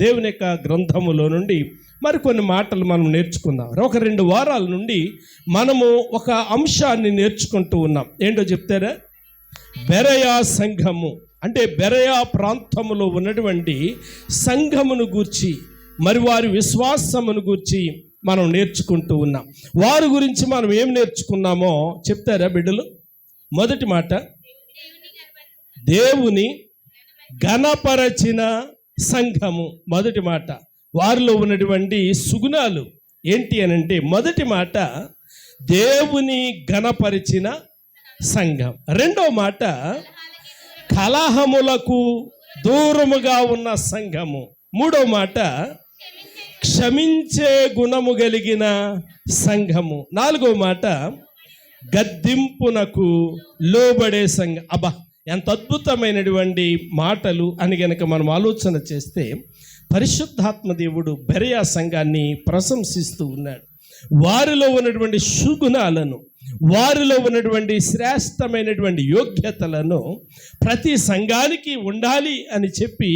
దేవుని యొక్క గ్రంథములో నుండి మరికొన్ని మాటలు మనం నేర్చుకుందాం. ఒక 2 వారాల నుండి మనము ఒక అంశాన్ని నేర్చుకుంటూ ఉన్నాం. ఏంటో చెప్తారా? బెరయా సంఘము అంటే బెరయా ప్రాంతములో ఉన్నటువంటి సంఘమును గూర్చి, మరి వారి విశ్వాసమును గూర్చి మనం నేర్చుకుంటూ ఉన్నాం. వారి గురించి మనం ఏం నేర్చుకున్నామో చెప్తారా బిడ్డలు? మొదటి మాట, దేవుని ఘనపరచిన సంఘము. మొదటి మాట, వారిలో ఉన్నటువంటి సుగుణాలు ఏంటి అని అంటే, మొదటి మాట దేవుని ఘనపరిచిన సంఘం. రెండో మాట కలహములకు దూరముగా ఉన్న సంఘము. మూడో మాట క్షమించే గుణము కలిగిన సంఘము. నాలుగో మాట గద్దింపునకు లోబడే సంఘం. అబ్బా, ఎంత అద్భుతమైనటువంటి మాటలు అని గనక మనం ఆలోచన చేస్తే, పరిశుద్ధాత్మ దేవుడు బెరయా సంఘాన్ని ప్రశంసిస్తూ ఉన్నాడు. వారిలో ఉన్నటువంటి సుగుణాలను, వారిలో ఉన్నటువంటి శ్రేష్టమైనటువంటి యోగ్యతలను ప్రతి సంఘానికి ఉండాలి అని చెప్పి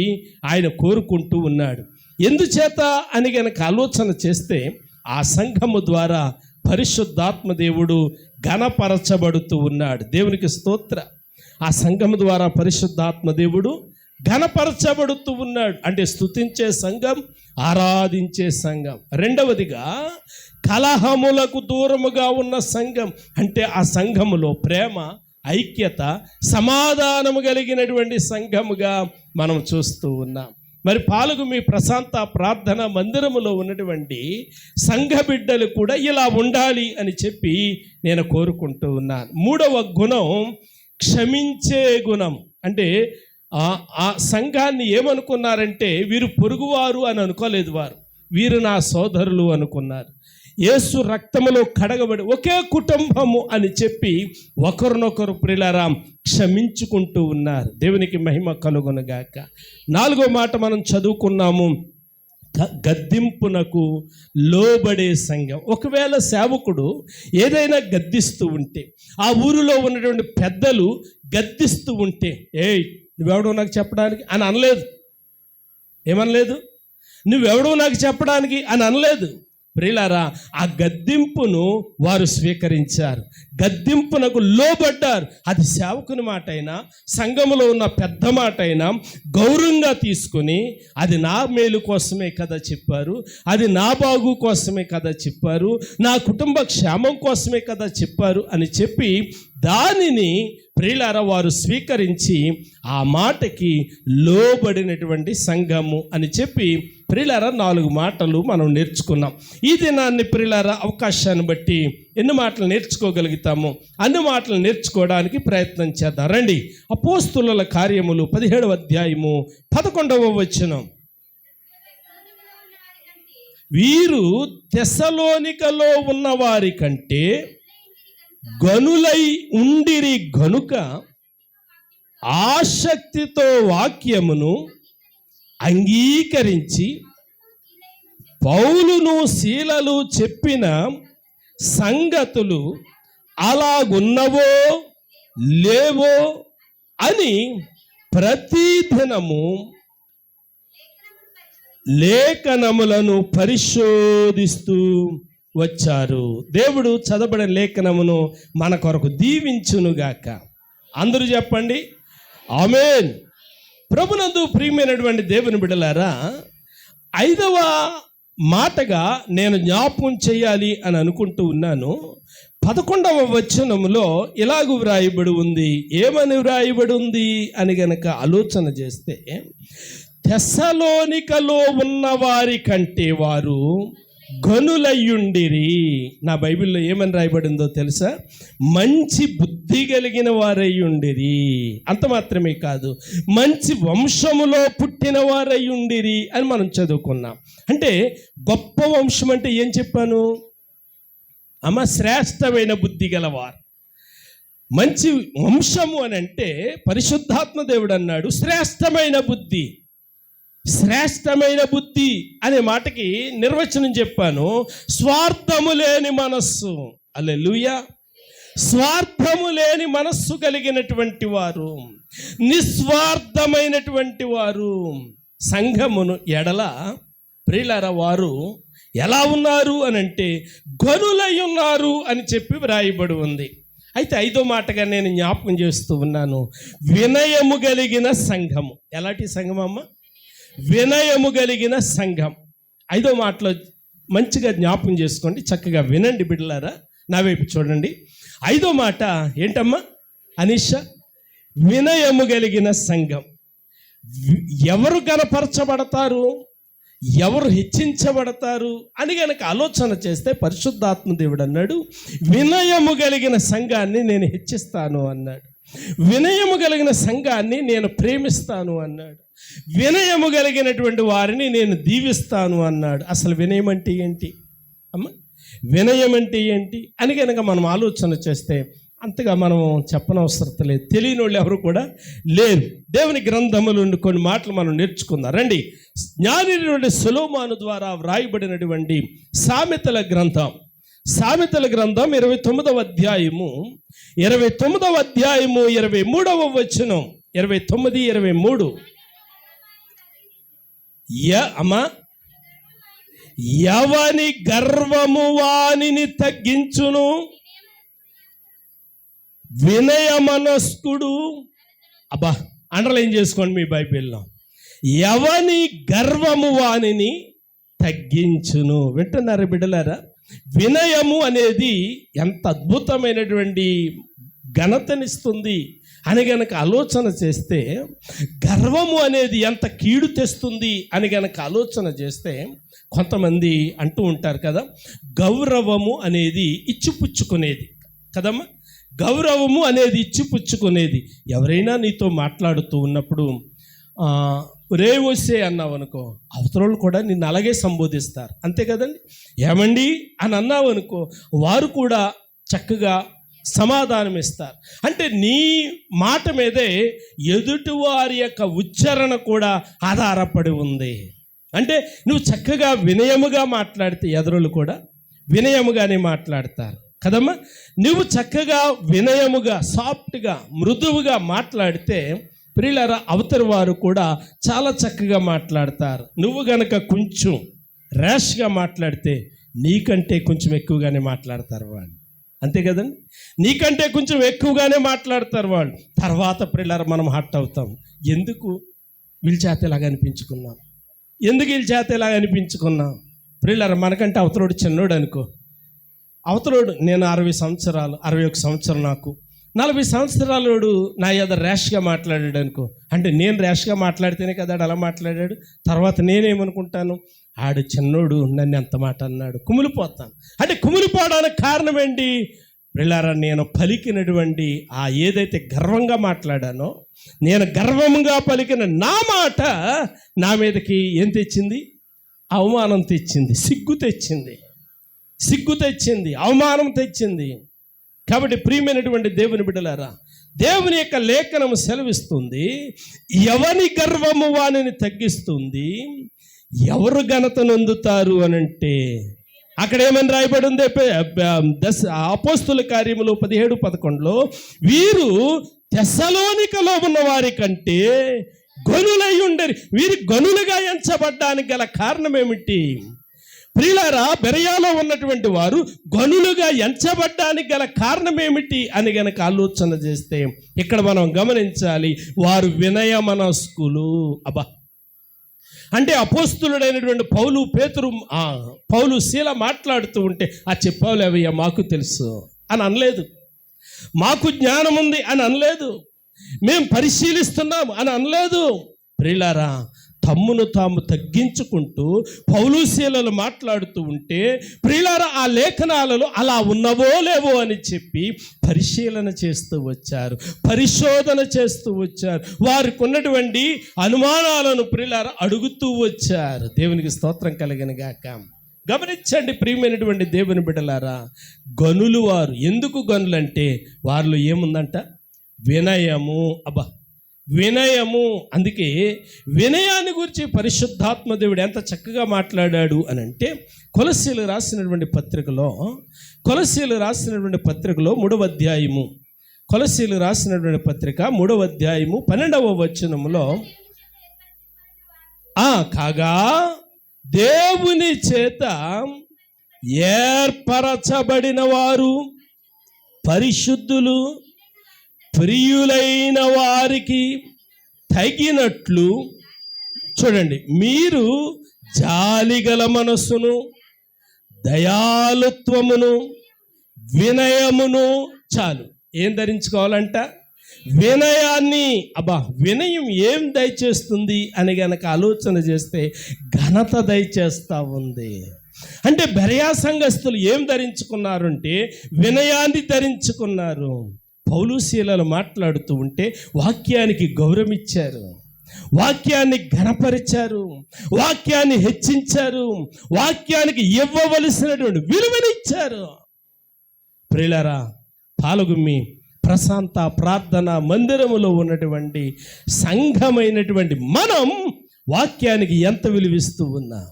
ఆయన కోరుకుంటూ ఉన్నాడు. ఎందుచేత అని గనక ఆలోచన చేస్తే, ఆ సంఘము ద్వారా పరిశుద్ధాత్మ దేవుడు ఘనపరచబడుతూ ఉన్నాడు. దేవునికి స్తోత్ర. ఆ సంఘము ద్వారా పరిశుద్ధాత్మ దేవుడు ఘనపరచబడుతూ ఉన్నాడు. అంటే స్తుతించే సంఘం, ఆరాధించే సంఘం. రెండవదిగా కలహములకు దూరముగా ఉన్న సంఘం. అంటే ఆ సంఘములో ప్రేమ, ఐక్యత, సమాధానము కలిగినటువంటి సంఘముగా మనం చూస్తూ ఉన్నాం. మరి పాలుగు మీ ప్రశాంత ప్రార్థన మందిరములో ఉన్నటువంటి సంఘ బిడ్డలు కూడా ఇలా ఉండాలి అని చెప్పి నేను కోరుకుంటూ ఉన్నాను. మూడవ గుణం క్షమించే గుణం. అంటే ఆ సంఘాన్ని ఏమనుకున్నారంటే, వీరు పొరుగువారు అని అనుకోలేదు. వీరు నా సోదరులు అనుకున్నారు. యేసు రక్తములో కడగబడి ఒకే కుటుంబము అని చెప్పి ఒకరినొకరు ప్రియులారా క్షమించుకుంటూ ఉన్నారు. దేవునికి మహిమ కలుగునుగాక. నాలుగో మాట మనం చదువుకున్నాము, గద్దింపునకు లోబడే సంఘం. ఒకవేళ సేవకుడు ఏదైనా గద్దిస్తూ ఉంటే, ఆ ఊరిలో ఉన్నటువంటి పెద్దలు గద్దిస్తూ ఉంటే, ఏయ్ నువ్వెవడో నాకు చెప్పడానికి అని అనలేదు. ఏమనలేదు? నువ్వెవడో నాకు చెప్పడానికి అని అనలేదు. ప్రియులారా, ఆ గద్దింపును వారు స్వీకరించారు, గద్దింపునకు లోబడ్డారు. అది సేవకుని మాట అయినా, సంఘములో ఉన్న పెద్ద మాట అయినా గౌరవంగా తీసుకుని, అది నా మేలు కోసమే కదా చెప్పారు, అది నా బాగు కోసమే కదా చెప్పారు, నా కుటుంబ క్షేమం కోసమే కదా చెప్పారు అని చెప్పి దానిని ప్రియులారా వారు స్వీకరించి ఆ మాటకి లోబడినటువంటి సంఘము అని చెప్పి ప్రియులారా 4 మాటలు మనం నేర్చుకున్నాం. ఈ దినాన్ని ప్రియులారా అవకాశాన్ని బట్టి ఎన్ని మాటలు నేర్చుకోగలుగుతామో అన్ని మాటలు నేర్చుకోవడానికి ప్రయత్నం చేద్దాం. రండి, అపోస్తుల కార్యములు 17వ అధ్యాయము 11వ వచనం. వీరు తెస్సలోనికలో ఉన్న వారి కంటే గనులై ఉండిరి గనుక ఆసక్తితో వాక్యమును అంగీకరించి పౌలును శీలలు చెప్పిన సంగతులు అలాగున్నవో లేవో అని ప్రతిదినము లేఖనములను పరిశోధిస్తూ వచ్చారు. దేవుడు చదవబడిన లేఖనమును మన కొరకు దీవించునుగాక. అందరూ చెప్పండి ఆమేన్. ప్రభునందు ప్రియమైనటువంటి దేవుని బిడ్డలారా, 5వ మాటగా నేను జ్ఞాపకం చేయాలి అని అనుకుంటూ ఉన్నాను. 11వ వచనములో ఇలాగూ వ్రాయబడి ఉంది. ఏమని వ్రాయబడి ఉంది అని గనక ఆలోచన చేస్తే, తెస్సలోనికలో ఉన్న వారి కంటే వారు గనులయ్యుండిరి. నా బైబిల్లో ఏమని రాయబడిందో తెలుసా? మంచి బుద్ధి కలిగిన వారయ్యుండిరి. అంత మాత్రమే కాదు, మంచి వంశములో పుట్టిన వారయ్యుండిరి అని మనం చదువుకున్నాం. అంటే గొప్ప వంశం అంటే ఏం చెప్పాను అమ్మ? శ్రేష్టమైన బుద్ధి గలవారు. మంచి వంశము అని అంటే పరిశుద్ధాత్మ దేవుడు అన్నాడు శ్రేష్టమైన బుద్ధి. శ్రేష్టమైన బుద్ధి అనే మాటకి నిర్వచనం చెప్పాను, స్వార్థము లేని మనస్సు. హల్లెలూయా. స్వార్థము లేని మనస్సు కలిగినటువంటి వారు, నిస్వార్థమైనటువంటి వారు. సంఘమును ఎడల ప్రియులారా వారు ఎలా ఉన్నారు అని అంటే గనులై ఉన్నారు అని చెప్పి వ్రాయబడి ఉంది. అయితే 5వ మాటగా నేను జ్ఞాపకం చేస్తూ ఉన్నాను, వినయము కలిగిన సంఘము. ఎలాంటి సంఘం అమ్మ? వినయము కలిగిన సంఘం. 5వ మాటలో మంచిగా జ్ఞాపకం చేసుకోండి, చక్కగా వినండి బిడ్డలారా, నా వైపు చూడండి. 5వ మాట ఏంటమ్మా అనిష? వినయము కలిగిన సంఘం. ఎవరు గణపరచబడతారు, ఎవరు హెచ్చించబడతారు అని గనక ఆలోచన చేస్తే పరిశుద్ధాత్మ దేవుడు అన్నాడు, వినయము కలిగిన సంఘాన్ని నేను హెచ్చిస్తాను అన్నాడు. వినయము కలిగిన సంఘాన్ని నేను ప్రేమిస్తాను అన్నాడు. వినయము కలిగినటువంటి వారిని నేను దీవిస్తాను అన్నాడు. అసలు వినయం అంటే ఏంటి అమ్మ? వినయం అంటే ఏంటి అని కనుక మనం ఆలోచన చేస్తే అంతగా మనం చెప్పనవసరం లేదు, తెలియని వాళ్ళు ఎవరు కూడా లేరు. దేవుని గ్రంథముల నుండి కొన్ని మాటలు మనం నేర్చుకుందాం రండి. జ్ఞాని సొలొమోను ద్వారా వ్రాయబడినటువంటి సామెతల గ్రంథం 29వ అధ్యాయము 23వ వచనం 29-23. అమ్మా, ఎవని గర్వము వానిని తగ్గించును, వినయ మనస్కుడు. అబ్బా, అండర్లైన్ చేసుకోండి మీ బైబిల్లో, ఎవని గర్వము వానిని తగ్గించును. వింటున్నారా బిడ్డలారా? వినయము అనేది ఎంత అద్భుతమైనటువంటి ఘనతనిస్తుంది అని గనక ఆలోచన చేస్తే, గర్వము అనేది ఎంత కీడు తెస్తుంది అని గనక ఆలోచన చేస్తే, కొంతమంది అంటూ ఉంటారు కదా, గౌరవము అనేది ఇచ్చిపుచ్చుకునేది కదమ్మా. గౌరవము అనేది ఇచ్చిపుచ్చుకునేది. ఎవరైనా నీతో మాట్లాడుతూ ఉన్నప్పుడు రేవోసే అన్నావు అనుకో, అవతల కూడా నిన్ను అలాగే సంబోధిస్తారు, అంతే కదండి. ఏమండి అని అన్నావు అనుకో, వారు కూడా చక్కగా సమాధానం ఇస్తారు. అంటే నీ మాట మీదే ఎదుటివారి యొక్క ఉచ్చారణ కూడా ఆధారపడి ఉంది. అంటే నువ్వు చక్కగా వినయముగా మాట్లాడితే ఎదురులు కూడా వినయముగానే మాట్లాడతారు కదమ్మా. నువ్వు చక్కగా వినయముగా సాఫ్ట్గా మృదువుగా మాట్లాడితే ప్రియులారా అవతరి వారు కూడా చాలా చక్కగా మాట్లాడతారు. నువ్వు గనక కొంచెం ర్యాష్గా మాట్లాడితే నీకంటే కొంచెం ఎక్కువగానే మాట్లాడతారు వాళ్ళు, అంతే కదండి. నీకంటే కొంచెం ఎక్కువగానే మాట్లాడతారు వాళ్ళు. తర్వాత ప్రియులారా మనం హర్ట్ అవుతాం. ఎందుకు వీళ్ళ చేత ఇలాగ అనిపించుకున్నాం, ఎందుకు వీళ్ళ చేత ఇలాగ అనిపించుకున్నాం? ప్రియులారా మనకంటే అవతలోడు చిన్నోడు అనుకో, అవతలోడు నేను 60 సంవత్సరాలు 61 సంవత్సరం, నాకు 40 సంవత్సరాలోడు నా ఏదో ర్యాష్గా మాట్లాడాడు అనుకో, అంటే నేను ర్యాష్గా మాట్లాడితేనే కదా అలా మాట్లాడాడు. తర్వాత నేనేమనుకుంటాను, ఆడు చిన్నోడు నన్ను ఎంత మాట అన్నాడు, కుమిలిపోతాను. అంటే కుమిలిపోవడానికి కారణం ఏంటి? పిల్లారా, నేను పలికినటువంటి ఏదైతే గర్వంగా మాట్లాడానో, నేను గర్వంగా పలికిన నా మాట నా మీదకి ఏం తెచ్చింది? అవమానం తెచ్చింది, సిగ్గు తెచ్చింది, అవమానం తెచ్చింది. కాబట్టి ప్రియమైనటువంటి దేవుని బిడ్డలారా, దేవుని యొక్క లేఖనము సెలవిస్తుంది, ఎవని గర్వము వానిని తగ్గిస్తుంది, ఎవరు ఘనత నొందుతారు అనంటే అక్కడ ఏమని రాయబడి ఉంది? అపోస్తుల కార్యములు 17-11లో వీరు తెస్సలోనికలో ఉన్న వారి కంటే గనులై ఉండరు. వీరు గనులుగా ఎంచబడ్డానికి గల కారణం ఏమిటి? ప్రియులారా, బెరయాలో ఉన్నటువంటి వారు గనులుగా ఎంచబడ్డానికి గల కారణం ఏమిటి అని గనక ఆలోచన చేస్తే ఇక్కడ మనం గమనించాలి, వారు వినయ మనస్కులు. అబ్బా, అంటే అపోస్తులుడైనటువంటి పౌలు శీల మాట్లాడుతూ ఉంటే చెప్పావులే అవయ్యా మాకు తెలుసు అని అనలేదు, మాకు జ్ఞానం ఉంది అని అనలేదు, మేము పరిశీలిస్తున్నాం అని అనలేదు. ప్రియులారా, తమ్మును తాము తగ్గించుకుంటూ పౌలు శీలలు మాట్లాడుతూ ఉంటే ప్రియులారా, ఆ లేఖనాలలో అలా ఉన్నవో లేవో అని చెప్పి పరిశీలన చేస్తూ వచ్చారు, పరిశోధన చేస్తూ వచ్చారు, వారికి ఉన్నటువంటి అనుమానాలను ప్రియులారా అడుగుతూ వచ్చారు. దేవునికి స్తోత్రం కలుగును గాక. గమనించండి ప్రియమైనటువంటి దేవుని బిడ్డలారా, గనులు వారు. ఎందుకు గనులంటే వారిలో ఏముందంట? వినయము. అబ్బా, వినయము. అందుకే వినయాన్ని గురించి పరిశుద్ధాత్మ దేవుడు ఎంత చక్కగా మాట్లాడాడు అని అంటే, కొలస్సీలు రాసినటువంటి పత్రికలో 3వ అధ్యాయము, కొలస్సీలు రాసినటువంటి పత్రిక 3వ అధ్యాయము 12వ వచనములో కాగా దేవుని చేత ఏర్పరచబడిన వారు పరిశుద్ధులు, ప్రియులైన వారికి తగినట్లు చూడండి, మీరు జాలిగల మనస్సును, దయాలుత్వమును, వినయమును చాలు. ఏం ధరించుకోవాలంట? వినయాన్ని. వినయం ఏం దయచేస్తుంది అని గనక ఆలోచన చేస్తే ఘనత దయచేస్తూ ఉంది. అంటే బెరయా సంఘస్థులు ఏం ధరించుకున్నారంటే వినయాన్ని ధరించుకున్నారు. పౌలు శీలలు మాట్లాడుతూ ఉంటే వాక్యానికి గౌరవం ఇచ్చారు, వాక్యాన్ని ఘనపరిచారు, వాక్యాన్ని హెచ్చించారు, వాక్యానికి ఇవ్వవలసినటువంటి విలువనిచ్చారు. ప్రియులారా, పాల్గొమ్మి ప్రశాంత ప్రార్థన మందిరములో ఉన్నటువంటి సంఘమైనటువంటి మనం వాక్యానికి ఎంత విలువిస్తూ ఉన్నాం?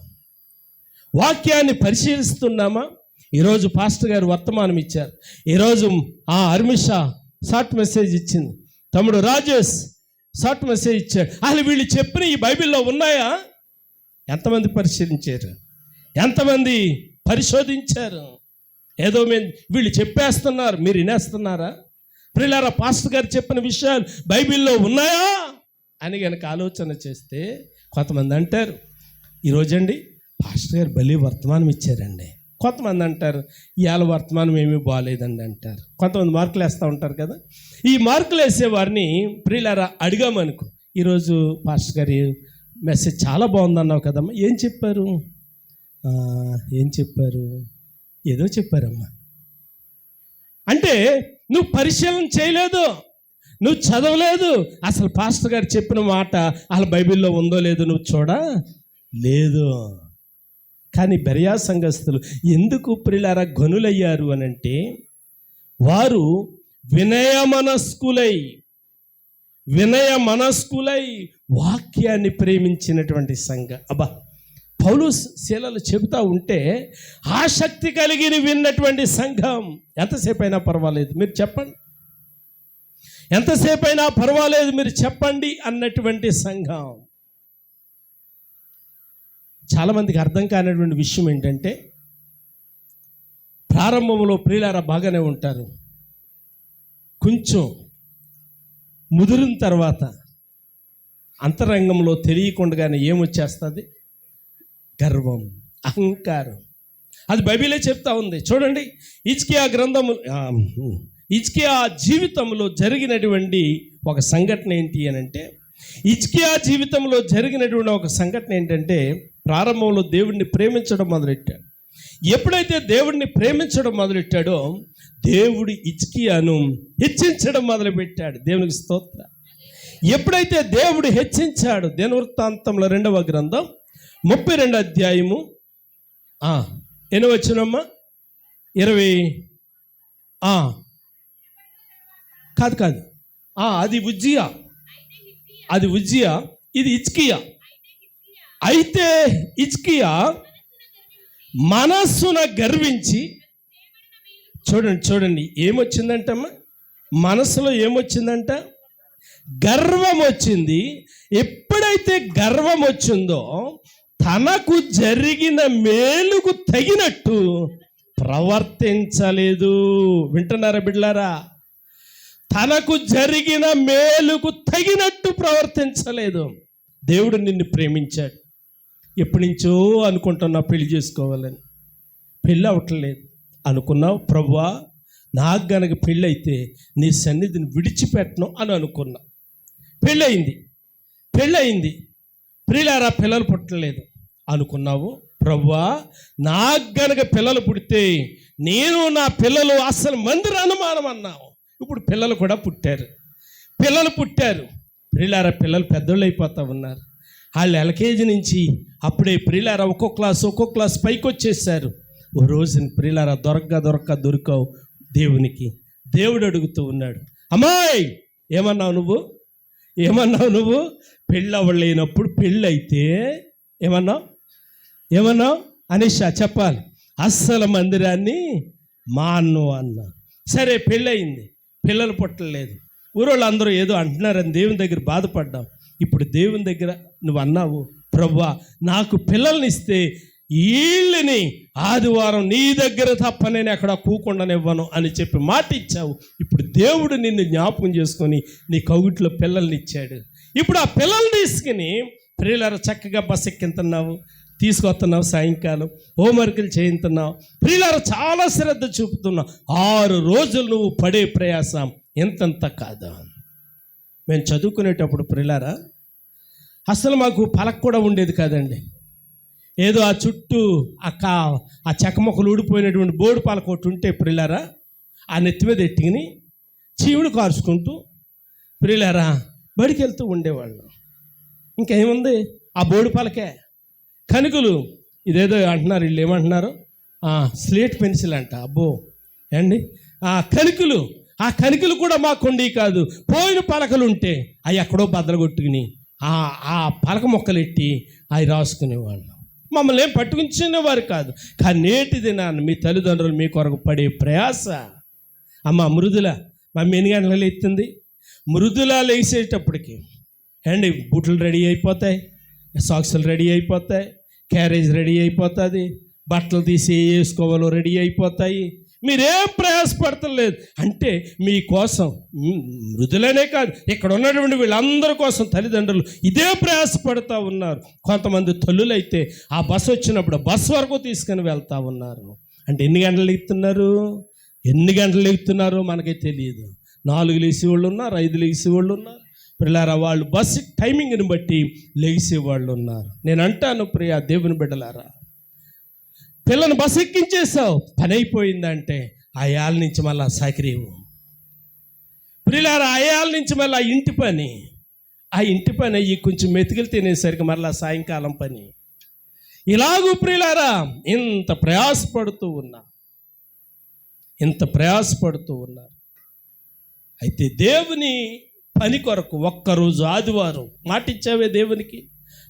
వాక్యాన్ని పరిశీలిస్తున్నామా? ఈరోజు పాస్టర్ గారు వర్తమానం ఇచ్చారు. ఈరోజు అర్మిషా షార్ట్ మెసేజ్ ఇచ్చింది, తమ్ముడు రాజేష్ షార్ట్ మెసేజ్ ఇచ్చాడు. అసలు వీళ్ళు చెప్పిన ఈ బైబిల్లో ఉన్నాయా? ఎంతమంది పరిశీలించారు? ఎంతమంది పరిశోధించారు? ఏదో వీళ్ళు చెప్పేస్తున్నారు, మీరు వినేస్తున్నారా? ప్రియులారా, పాస్టర్ గారు చెప్పిన విషయాలు బైబిల్లో ఉన్నాయా అని కనుక ఆలోచన చేస్తే కొంతమంది అంటారు, ఈరోజండి పాస్టర్ గారు భలే వర్తమానం ఇచ్చారండి. కొంతమంది అంటారు ఇవాళ వర్తమానం ఏమీ బాగాలేదండి అంటారు. కొంతమంది మార్కులు వేస్తూ ఉంటారు కదా. ఈ మార్కులు వేసేవారిని ప్రియులారా అడిగామనుకో, ఈరోజు పాస్టర్ గారి మెసేజ్ చాలా బాగుందన్నావు కదమ్మా, ఏం చెప్పారు? ఏదో చెప్పారమ్మా. అంటే నువ్వు పరిశీలన చేయలేదు, నువ్వు చదవలేదు, అసలు పాస్టర్ గారు చెప్పిన మాట అసలు బైబిల్లో ఉందో లేదో నువ్వు చూడలేదు. కానీ బెరయా సంఘస్థులు ఎందుకు ప్రియులారా గనులయ్యారు అని అంటే, వారు వినయ మనస్కులై వాక్యాన్ని ప్రేమించినటువంటి సంఘం. పౌలు శీలలు చెబుతూ ఉంటే ఆసక్తి కలిగి విన్నటువంటి సంఘం. ఎంతసేపు అయినా పర్వాలేదు మీరు చెప్పండి, ఎంతసేపు అయినా పర్వాలేదు మీరు చెప్పండి అన్నటువంటి సంఘం. చాలామందికి అర్థం కానటువంటి విషయం ఏంటంటే, ప్రారంభంలో ప్రియులారా బాగానే ఉంటారు, కొంచెం ముదిరిన తర్వాత అంతరంగంలో తెలియకుండానే ఏమొచ్చేస్తుంది? గర్వం, అహంకారం. అది బైబిలే చెప్తా ఉంది. చూడండి, హిజ్కియా జీవితంలో జరిగినటువంటి ఒక సంఘటన ఏంటి అని అంటే, హిజ్కియా జీవితంలో జరిగినటువంటి ఒక సంఘటన ఏంటంటే, ప్రారంభంలో దేవుడిని ప్రేమించడం మొదలెట్టాడు. ఎప్పుడైతే దేవుడిని ప్రేమించడం మొదలెట్టాడో దేవుడు హిజ్కియాను హెచ్చించడం మొదలుపెట్టాడు. దేవునికి స్తోత్రం. ఎప్పుడైతే దేవుడు హెచ్చించాడు, దినవృత్తాంతంలో 2వ గ్రంథం 32వ అధ్యాయము 8వ వచనమ్మా 20 కాదు అది ఉజ్జియా, ఇది హిజ్కియా. అయితే హిజ్కియా మనస్సున గర్వించి, చూడండి ఏమొచ్చిందంటమ్మా, మనసులో ఏమొచ్చిందంట? గర్వం వచ్చింది. ఎప్పుడైతే గర్వం వచ్చిందో తనకు జరిగిన మేలుకు తగినట్టు ప్రవర్తించలేదు. వింటున్నారా బిడ్డలారా? తనకు జరిగిన మేలుకు తగినట్టు ప్రవర్తించలేదు. దేవుడు నిన్ను ప్రేమించాడు. ఎప్పటి నుంచో అనుకుంటున్నావు పెళ్లి చేసుకోవాలని, పెళ్ళి అవ్వట్లేదు. అనుకున్నావు, ప్రభువా నాకు గనక పెళ్ళి అయితే నీ సన్నిధిని విడిచిపెట్టను అని అనుకున్నా. పెళ్ళయింది ప్రియులారా, పిల్లలు పుట్టలేదు. అనుకున్నావు, ప్రభువా నాకు గనక పిల్లలు పుడితే నేను నా పిల్లలు అసలు మందిర అనుమానం అన్నావు. ఇప్పుడు పిల్లలు కూడా పుట్టారు. ప్రియులారా, పిల్లలు పెద్దోళ్ళు అయిపోతూ ఉన్నారు. వాళ్ళు ఎల్కేజీ నుంచి అప్పుడే ప్రియులారా ఒక్కో క్లాస్ పైకి వచ్చేసారు. ఓ రోజుని ప్రియులారా దొరకావు దేవునికి. దేవుడు అడుగుతూ ఉన్నాడు, అమ్మాయి ఏమన్నావు నువ్వు? పెళ్ళవ్వలేనప్పుడు పెళ్ళైతే ఏమన్నావు అనిషా చెప్పాలి. అస్సలు మందిరాన్ని మాను అన్నా. సరే పెళ్ళయింది, పిల్లలు పుట్టలేదు. ఊరోళ్ళు అందరూ ఏదో అంటున్నారని దేవుని దగ్గర బాధపడ్డావు. ఇప్పుడు దేవుని దగ్గర నువ్వు అన్నావు, ప్రభువా నాకు పిల్లల్ని ఇస్తే వీళ్ళని ఆదివారం నీ దగ్గర తప్ప నేను ఎక్కడ కూకుండానివ్వను అని చెప్పి మాట ఇచ్చావు. ఇప్పుడు దేవుడు నిన్ను జ్ఞాపకం చేసుకొని నీ కౌగిట్లో పిల్లల్ని ఇచ్చాడు. ఇప్పుడు ఆ పిల్లల్ని తీసుకుని ప్రియులారా చక్కగా బస్ ఎక్కింతున్నావు, తీసుకొస్తున్నావు, సాయంకాలం హోంవర్కులు చేయించున్నావు. ప్రియులారా చాలా శ్రద్ధ చూపుతున్నావు. 6 రోజులు నువ్వు పడే ప్రయాసం ఎంతంత కాదా? మేము చదువుకునేటప్పుడు ప్రియులారా అసలు మాకు పలక కూడా ఉండేది కాదండి. ఏదో ఆ చుట్టూ ఆ చెక్కమొక్కలు ఊడిపోయినటువంటి బోర్డు పలక ఒకటి ఉంటే ప్రియులారా ఆ నెత్తి మీద ఎట్టుకుని చీవుడు కారుచుకుంటూ ప్రియులారా బడికి వెళ్తూ ఉండేవాళ్ళం. ఇంకేముంది ఆ బోర్డు పలకే. కణికలు ఇదేదో అంటున్నారు, వీళ్ళు ఏమంటున్నారు, స్లేట్ పెన్సిల్ అంట. అబ్బో అండి ఆ కణికలు కూడా మాకుండి కాదు. పోయిన పలకలు ఉంటే అవి ఎక్కడో బద్దలు ఆ పలక మొక్కలెట్టి అవి రాసుకునేవాళ్ళు. మమ్మల్ని ఏం పట్టుకునేవారు కాదు. కానీ నేటి దినాన్ని మీ తల్లిదండ్రులు మీ కొరకు పడే ప్రయాస. అమ్మ మృదుల మమ్మీ ఎన్ని గంటలు ఎత్తుంది? మృదుల లేచేటప్పటికి అండి బూట్లు రెడీ అయిపోతాయి, సాక్సులు రెడీ అయిపోతాయి, క్యారేజ్ రెడీ అయిపోతుంది, బట్టలు తీసి వేసుకోవాలో రెడీ అయిపోతాయి. మీరేం ప్రయాసపడతలేదు. అంటే మీకోసం మృదులనే కాదు ఇక్కడ ఉన్నటువంటి వీళ్ళందరి కోసం తల్లిదండ్రులు ఇదే ప్రయాసపడుతూ ఉన్నారు. కొంతమంది తల్లులైతే ఆ బస్సు వచ్చినప్పుడు బస్సు వరకు తీసుకొని వెళ్తూ ఉన్నారు. అంటే ఎన్ని గంటలు ఎక్కుతున్నారో మనకే తెలియదు. 4 లేసేవాళ్ళు ఉన్నారు, 5 లేసేవాళ్ళు ఉన్నారు. పిల్లారా వాళ్ళు బస్సు టైమింగ్ని బట్టి లేసేవాళ్ళు ఉన్నారు. నేను అంటాను ప్రియా దేవుని బిడ్డలారా, పిల్లని బస్సు ఎక్కించేసావు, పని అయిపోయిందంటే ఆ ఏళ్ళ నుంచి మళ్ళీ సకిరీవు. ప్రియులారా ఆ ఏళ్ళ నుంచి మళ్ళీ ఆ ఇంటి పని అయ్యి కొంచెం మెతుకులు తినేసరికి మళ్ళీ సాయంకాలం పని. ఇలాగూ ప్రియులారా ఇంత ప్రయాసపడుతూ ఉన్నారు. అయితే దేవుని పని కొరకు ఒక్కరోజు ఆదివారం మాటిచ్చావే దేవునికి,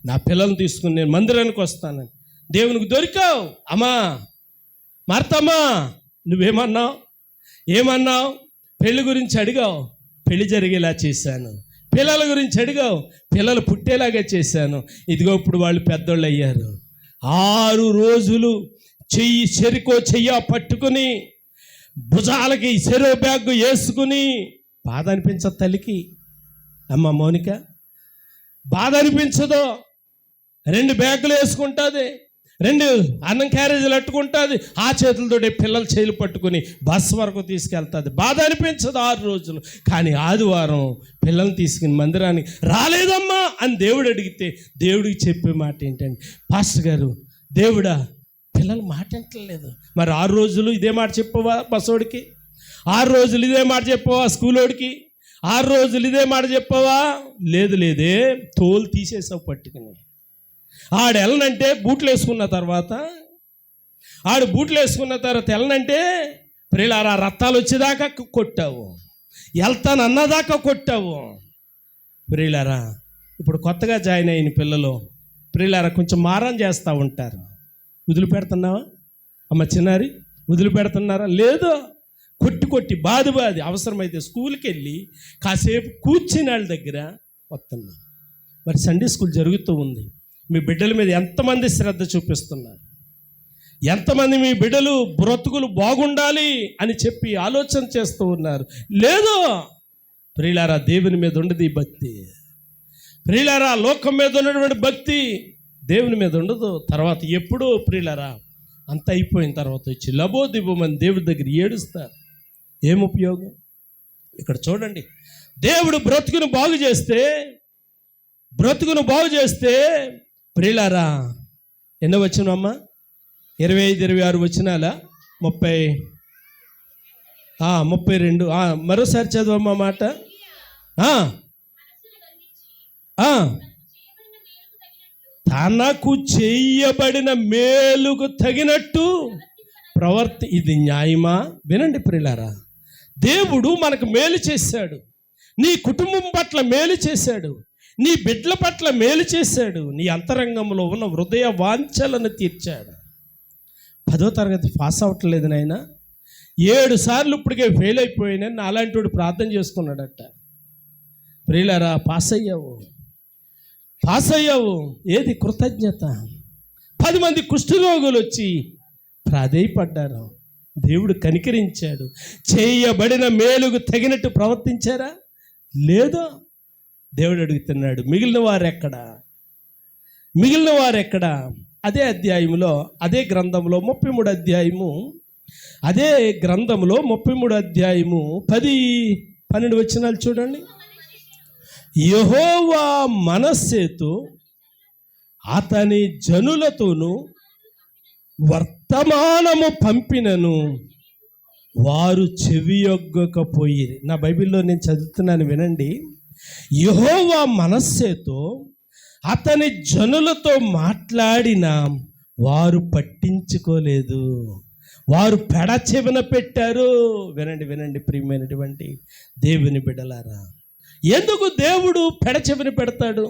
నా పిల్లల్ని తీసుకుని నేను మందిరానికి వస్తానని. దేవునికి దొరికావు. అమ్మా మార్తమ్మా ఏమన్నావు? పెళ్లి గురించి అడిగావు, పెళ్లి జరిగేలా చేశాను. పిల్లల గురించి అడిగావు, పిల్లలు పుట్టేలాగా చేశాను. ఇదిగో ఇప్పుడు వాళ్ళు పెద్దోళ్ళు అయ్యారు. 6 రోజులు చెయ్య పట్టుకుని భుజాలకి చెరో బ్యాగ్ వేసుకుని బాధ అనిపించదు తల్లికి. అమ్మ మౌనిక బాధ అనిపించదు. 2 బ్యాగులు వేసుకుంటుంది, 2 అన్నం క్యారేజీలు అట్టుకుంటుంది, ఆ చేతులతోటి పిల్లల చేతులు పట్టుకుని బస్ వరకు తీసుకెళ్తుంది. బాధ అనిపించదు 6 రోజులు. కానీ ఆదివారం పిల్లల్ని తీసుకుని మందిరానికి రాలేదమ్మా అని దేవుడు అడిగితే దేవుడికి చెప్పే మాట ఏంటంటే, పాస్టర్ గారు దేవుడా పిల్లలు మాట వింటలేదు. మరి 6 రోజులు ఇదే మాట చెప్పవా బస్సోడికి? 6 రోజులు ఇదే మాట చెప్పవా స్కూలోడికి? 6 రోజులు ఇదే మాట చెప్పవా? లేదే, తోలు తీసేసావు పట్టుకుని. ఆడు వెళ్ళనంటే బూట్లు వేసుకున్న తర్వాత వెళ్ళనంటే ప్రియులారా రక్తాలు వచ్చేదాకా కొట్టావు, వెళ్తాను అన్నదాకా కొట్టావు. ప్రియులారా ఇప్పుడు కొత్తగా జాయిన్ అయిన పిల్లలు ప్రియులారా కొంచెం మారం చేస్తూ ఉంటారు. వదిలిపెడుతున్నావా అమ్మ చిన్నారి? వదిలిపెడుతున్నారా? లేదు, కొట్టి బాది అవసరమైతే స్కూల్కి వెళ్ళి కాసేపు కూర్చుని వాళ్ళ దగ్గర వస్తున్నాం. మరి సండే స్కూల్ జరుగుతూ ఉంది. మీ బిడ్డల మీద ఎంతమంది శ్రద్ధ చూపిస్తున్నారు? ఎంతమంది మీ బిడ్డలు బ్రతుకులు బాగుండాలి అని చెప్పి ఆలోచన చేస్తూ ఉన్నారు? లేదు ప్రియులారా దేవుని మీద ఉండదు ఈ భక్తి. ప్రియులారా లోకం మీద ఉన్నటువంటి భక్తి దేవుని మీద ఉండదు. తర్వాత ఎప్పుడో ప్రియులారా అంత అయిపోయిన తర్వాత వచ్చి లబోదిబోమని దేవుడి దగ్గర ఏడుస్తారు. ఏం ఉపయోగం? ఇక్కడ చూడండి, దేవుడు బ్రతుకును బాగు చేస్తే ప్రియులారా ఎన్నో వచ్చినమ్మా? 25-26 వచనాల 32 మరోసారి చదవమ్మా మాట. తనకు చేయబడిన మేలుకు తగినట్టు ఇది న్యాయమా? వినండి ప్రియులారా, దేవుడు మనకు మేలు చేశాడు, నీ కుటుంబం పట్ల మేలు చేశాడు, నీ బిడ్డల పట్ల మేలు చేశాడు, నీ అంతరంగంలో ఉన్న హృదయ వాంఛలను తీర్చాడు. 10వ తరగతి పాస్ అవ్వట్లేదు నాయన, 7 సార్లు ఇప్పటికే ఫెయిల్ అయిపోయినని అలాంటి వాడు ప్రార్థన చేసుకున్నాడట. ప్రియులారా పాస్ అయ్యావు. పాస్ అయ్యావు, ఏది కృతజ్ఞత? 10 మంది కుష్ఠరోగులు వచ్చి ప్రాధేయపడ్డారు, దేవుడు కనికరించాడు. చేయబడిన మేలుకు తగినట్టు ప్రవర్తించారా? లేదో. దేవుడు అడుగుతున్నాడు, మిగిలిన వారెక్కడా? అదే అధ్యాయంలో, అదే గ్రంథంలో 33 అధ్యాయము, అదే గ్రంథంలో 33 అధ్యాయము 10-12 వచనాలు చూడండి. యెహోవా మనస్సేతో అతని జనులతోనూ వర్తమానము పంపినను వారు చెవియొగ్గకపోయిరి. నా బైబిల్లో నేను చదువుతున్నాను, వినండి. యెహోవా మనస్సేతో అతని జనులతో మాట్లాడిన వారు పట్టించుకోలేదు, వారు పెడ చెవిన పెట్టారు. వినండి ప్రియమైనటువంటి దేవుని బిడ్డలారా, ఎందుకు దేవుడు పెడ చెవిన పెడతాడు?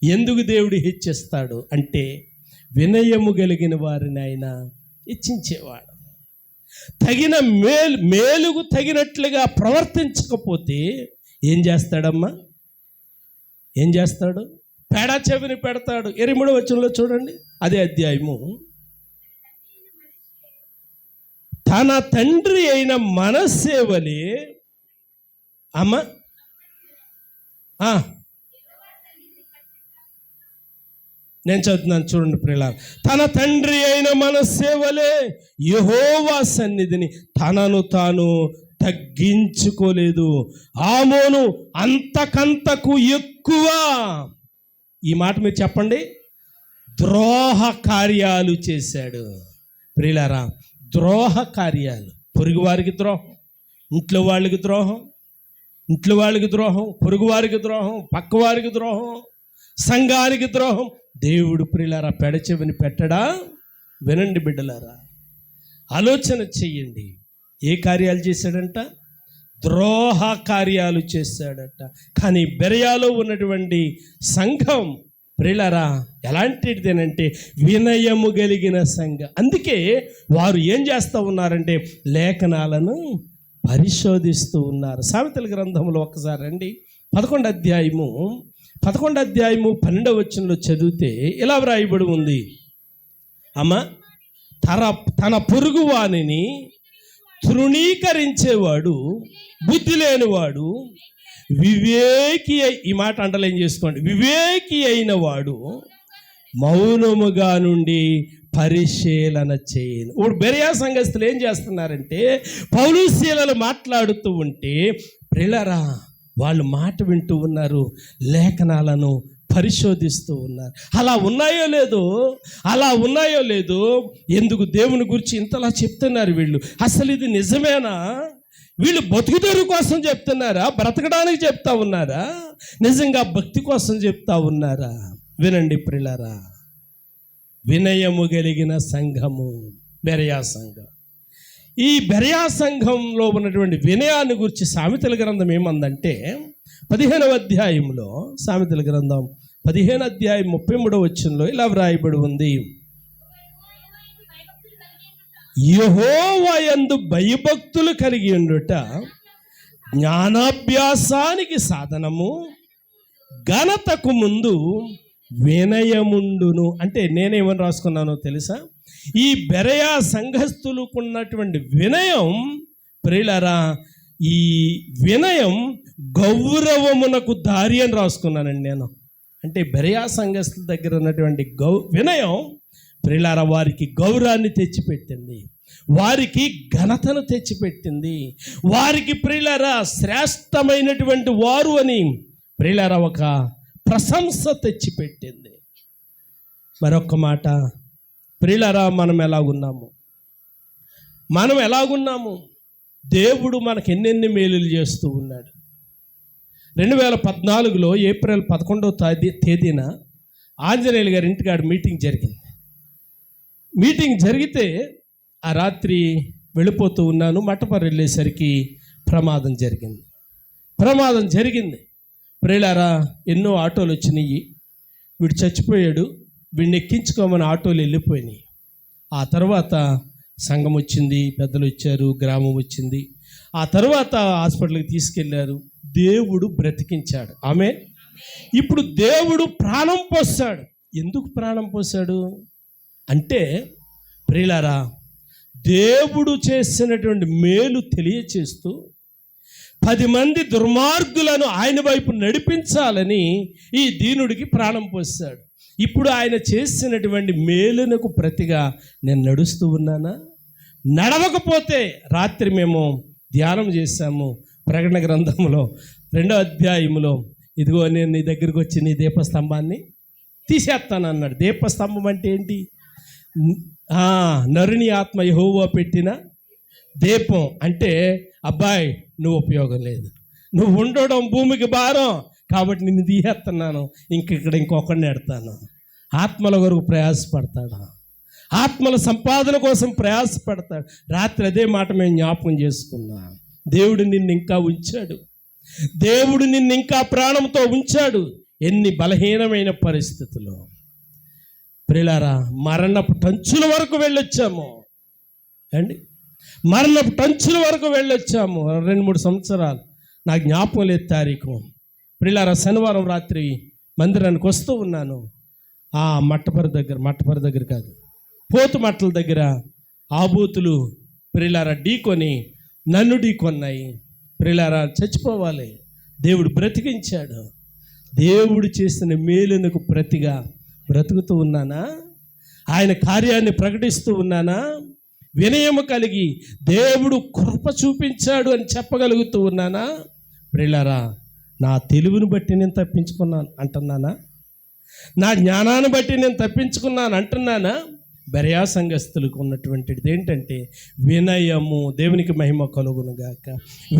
ఎందుకు దేవుడు హెచ్చిస్తాడు అంటే, వినయము కలిగిన వారిని ఆయన హెచ్చించేవాడు. తగిన మేలుకు తగినట్లుగా ప్రవర్తించకపోతే ఏం చేస్తాడమ్మా? ఏం చేస్తాడు? పెడ చెవిని పెడతాడు. 23వ వచనంలో చూడండి, అదే అధ్యాయము. తన తండ్రి అయిన మనస్సే వలె అమ్మ నేను చదువుతున్నాను చూడండి ప్రియులారా. తన తండ్రి అయిన మనస్సే వలె యెహోవా సన్నిధిని తనను తాను తగ్గించుకోలేదు. ఆమోను అంతకంతకు ఎక్కువ, ఈ మాట మీరు చెప్పండి, ద్రోహ కార్యాలు చేశాడు. ప్రియులారా, ద్రోహ కార్యాలు, పొరుగు వారికి ద్రోహం, ఇంట్లో వాళ్ళకి ద్రోహం, పొరుగు వారికి ద్రోహం, పక్క వారికి ద్రోహం, సంఘానికి ద్రోహం. దేవుడు ప్రియులారా పెడచెవిని పెట్టడా? వినండి బిడ్డలారా, ఆలోచన చెయ్యండి. ఏ కార్యాలు చేశాడంట? ద్రోహ కార్యాలు చేశాడట. కానీ బెరయాలో ఉన్నటువంటి సంఘం ప్రియులారా ఎలాంటిదేనంటే వినయము కలిగిన సంఘం. అందుకే వారు ఏం చేస్తూ ఉన్నారంటే లేఖనాలను పరిశోధిస్తూ ఉన్నారు. సామెతల గ్రంథంలో ఒక్కసారి రండి, 11వ అధ్యాయము 12వ వచనంలో చదివితే ఇలా వ్రాయబడి ఉంది. అమ్మ, తన పొరుగు వానిని తృణీకరించేవాడు, బుద్ధి లేనివాడు, వివేకి, ఈ మాట అండర్లైన్ చేసుకోండి, వివేకి అయిన వాడు మౌనముగా నుండి పరిశీలన చేయను. ఇప్పుడు బెరయా సంఘస్థులు ఏం చేస్తున్నారంటే, పౌలు శీలలు మాట్లాడుతూ ఉంటే ప్రియులారా వాళ్ళు మాట వింటూ ఉన్నారు, లేఖనాలను పరిశోధిస్తూ ఉన్నారు. అలా ఉన్నాయో లేదో ఎందుకు దేవుని గురించి ఇంతలా చెప్తున్నారు వీళ్ళు? అసలు ఇది నిజమేనా? వీళ్ళు బతుకుదెరువు కోసం చెప్తున్నారా? బ్రతకడానికి చెప్తా ఉన్నారా? నిజంగా భక్తి కోసం చెప్తా ఉన్నారా? వినండి ప్రియులారా, వినయము కలిగిన సంఘము బెరయా సంఘం. ఈ బెరయా సంఘంలో ఉన్నటువంటి వినయాన్ని గురించి సామెతల గ్రంథం ఏమందంటే 15వ అధ్యాయంలో, సామెతల గ్రంథం 15వ అధ్యాయం 33వ వచనంలో ఇలా వ్రాయబడి ఉంది. యెహోవా యందు భయభక్తులు కలిగి ఉండుట జ్ఞానాభ్యాసానికి సాధనము, ఘనతకు ముందు వినయముండును. అంటే నేనేమని రాసుకున్నానో తెలుసా? ఈ బెరయా సంఘస్థులకు ఉన్నటువంటి వినయం ప్రియులారా, ఈ వినయం గౌరవమునకు దారి అని రాసుకున్నానండి నేను. అంటే బెరయా సంఘస్థుల దగ్గర ఉన్నటువంటి వినయం ప్రియులారా వారికి గౌరవాన్ని తెచ్చిపెట్టింది, వారికి ఘనతను తెచ్చిపెట్టింది, వారికి ప్రియులారా శ్రేష్టమైనటువంటి వారు అని ప్రియులారా ఒక ప్రశంస తెచ్చిపెట్టింది. మరొక మాట ప్రియులారా, మనం ఎలాగున్నాము? దేవుడు మనకు ఎన్నెన్ని మేలులు చేస్తూ ఉన్నాడు. 2014లో ఏప్రిల్ 11వ తేదీన ఆంజనేయులు గారి ఇంటికాడ మీటింగ్ జరిగితే ఆ రాత్రి వెళ్ళిపోతూ ఉన్నాను. మట్టపర్రు వెళ్ళేసరికి ప్రమాదం జరిగింది. ప్రియులారా, ఎన్నో ఆటోలు వచ్చినాయి. వీడు చచ్చిపోయాడు, వీడిని ఎక్కించుకోమని ఆటోలు వెళ్ళిపోయినాయి. ఆ తర్వాత సంఘం వచ్చింది, పెద్దలు వచ్చారు, గ్రామం వచ్చింది. ఆ తర్వాత హాస్పిటల్కి తీసుకెళ్ళారు. దేవుడు బ్రతికించాడు. ఆమె ఇప్పుడు దేవుడు ప్రాణం పోస్తాడు. ఎందుకు ప్రాణం పోసాడు అంటే, ప్రియులారా, దేవుడు చేసినటువంటి మేలు తెలియచేస్తూ 10 మంది దుర్మార్గులను ఆయన వైపు నడిపించాలని ఈ దీనుడికి ప్రాణం పోసాడు. ఇప్పుడు ఆయన చేసినటువంటి మేలునకు ప్రతిగా నేను నడుస్తూ ఉన్నానా? నడవకపోతే, రాత్రి మేము ధ్యానం చేశాము ప్రకటన గ్రంథంలో 2వ అధ్యాయంలో, ఇదిగో నేను నీ దగ్గరికి వచ్చి నీ దీపస్తంభాన్ని తీసేస్తాను అన్నాడు. దీపస్తంభం అంటే ఏంటి? నరుని ఆత్మ యెహోవా పెట్టిన దీపం అంటే, అబ్బాయి నువ్వు ఉపయోగం లేదు, నువ్వు ఉండడం భూమికి భారం, కాబట్టి నిన్ను తీసేస్తున్నాను, ఇంకొకడిని ఎడతాను. ఆత్మల కొరకు ప్రయాసపడతాడు, ఆత్మల సంపాదన కోసం ప్రయాసపడతాడు. రాత్రి అదే మాట మేము జ్ఞాపకం చేసుకున్నాం. దేవుడు నిన్ను ఇంకా ఉంచాడు, దేవుడు నిన్ను ఇంకా ప్రాణంతో ఉంచాడు. ఎన్ని బలహీనమైన పరిస్థితులు ప్రియులారా, మరణపు టంచుల వరకు వెళ్ళొచ్చాము అండి, మరణపు టంచుల వరకు వెళ్ళొచ్చాము. 2-3 సంవత్సరాలు, నా జ్ఞాపకం లేదు తారీఖు. ప్రియులారా, శనివారం రాత్రి మందిరానికి వస్తూ ఉన్నాను. మట్టపరి దగ్గర కాదు, పోతు మట్టల దగ్గర ఆబూతులు ప్రియులారా ఢీకొని నన్ను ఢీకొన్నాయి. ప్రియులారా, చచ్చిపోవాలి, దేవుడు బ్రతికించాడు. దేవుడు చేసిన మేలునకు ప్రతిగా బ్రతుకుతూ ఉన్నానా? ఆయన కార్యాన్ని ప్రకటిస్తూ ఉన్నానా? వినయము కలిగి దేవుడు కృప చూపించాడు అని చెప్పగలుగుతూ ఉన్నానా? ప్రియులారా, నా తెలివిని బట్టి నేను తప్పించుకున్నాను అంటున్నానా? నా జ్ఞానాన్ని బట్టి నేను తప్పించుకున్నాను అంటున్నానా? బెరయా సంఘస్థులకు ఉన్నటువంటిది ఏంటంటే వినయము. దేవునికి మహిమ కలుగును గాక.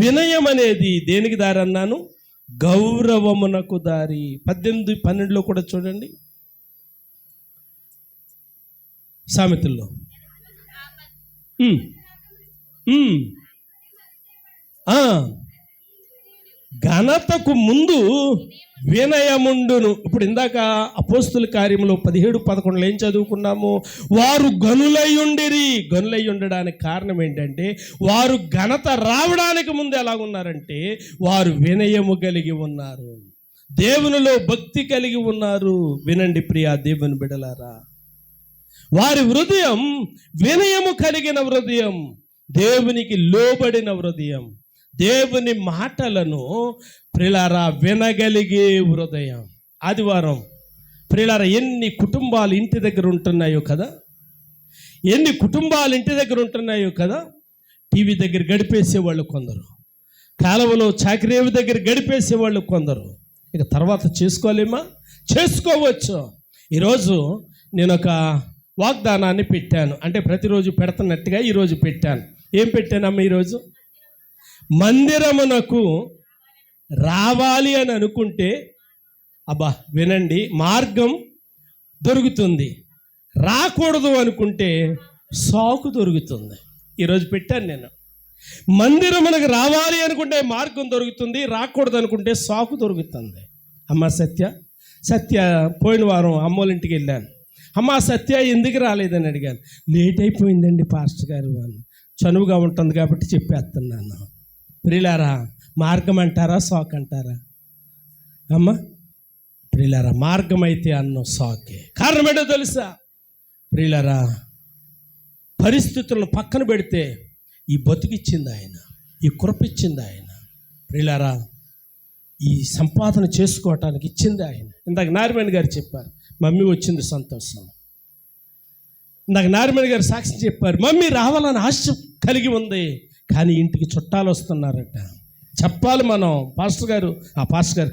వినయం అనేది దేనికి దారి అన్నాను? గౌరవమునకు దారి. 18:12 కూడా చూడండి, సామెతల్లో. ఘనతకు ముందు వినయముండును. ఇప్పుడు ఇందాక అపోస్తుల కార్యములో 17-11 ఏం చదువుకున్నాము? వారు గనులై ఉండడానికి కారణం ఏంటంటే, వారు ఘనత రావడానికి ముందు ఎలాగున్నారంటే, వారు వినయము కలిగి ఉన్నారు, దేవునిలో భక్తి కలిగి ఉన్నారు. వినండి ప్రియా దేవుని బిడ్డలారా, వారి హృదయం వినయము కలిగిన హృదయం, దేవునికి లోబడిన హృదయం, దేవుని మాటలను ప్రియులారా వినగలిగే హృదయం. ఆదివారం ప్రియులారా, ఎన్ని కుటుంబాలు ఇంటి దగ్గర ఉంటున్నాయో కదా, ఎన్ని కుటుంబాలు ఇంటి దగ్గర ఉంటున్నాయో కదా. టీవీ దగ్గర గడిపేసేవాళ్ళు కొందరు, కాలువలో చాకిరేవి దగ్గర గడిపేసేవాళ్ళు కొందరు. ఇక తర్వాత చేసుకోలేమా? చేసుకోవచ్చు. ఈరోజు నేను ఒక వాగ్దానాన్ని పెట్టాను, అంటే ప్రతిరోజు పెడుతున్నట్టుగా ఈరోజు పెట్టాను. ఏం పెట్టానమ్మా? ఈరోజు మందిరమునకు రావాలి అని అనుకుంటే, వినండి, మార్గం దొరుకుతుంది. రాకూడదు అనుకుంటే సాకు దొరుకుతుంది. ఈరోజు పెట్టాను నేను, మందిరమునకు రావాలి అనుకుంటే మార్గం దొరుకుతుంది, రాకూడదు అనుకుంటే సాకు దొరుకుతుంది. అమ్మ సత్య పోయిన వారం అమ్మోళ్ళ ఇంటికి వెళ్ళాను. అమ్మ సత్య ఎందుకు రాలేదని అడిగాను. లేట్ అయిపోయిందండి పాస్టర్ గారు అని. చనువుగా ఉంటుంది కాబట్టి చెప్పేస్తున్నాను. ప్రియులారా, మార్గం అంటారా సాకు అంటారా? అమ్మ ప్రియులారా, మార్గం అయితే అన్నం సాకే. కారణం ఏంటో తెలుసా? ప్రియులారా, పరిస్థితులను పక్కన పెడితే ఈ బతుకిచ్చింది ఆయన, ఈ కృపిచ్చింది ఆయన. ప్రియులారా, ఈ సంపాదన చేసుకోవటానికి ఇచ్చింది ఆయన. ఇందాక నారిమణి గారు చెప్పారు, మమ్మీ వచ్చింది సంతోషం. ఇందాక నారిమణి గారు సాక్షి చెప్పారు, మమ్మీ రావాలని ఆశ కలిగి ఉంది, కానీ ఇంటికి చుట్టాలు వస్తున్నారట. చెప్పాలి మనం, పాస్టర్ గారు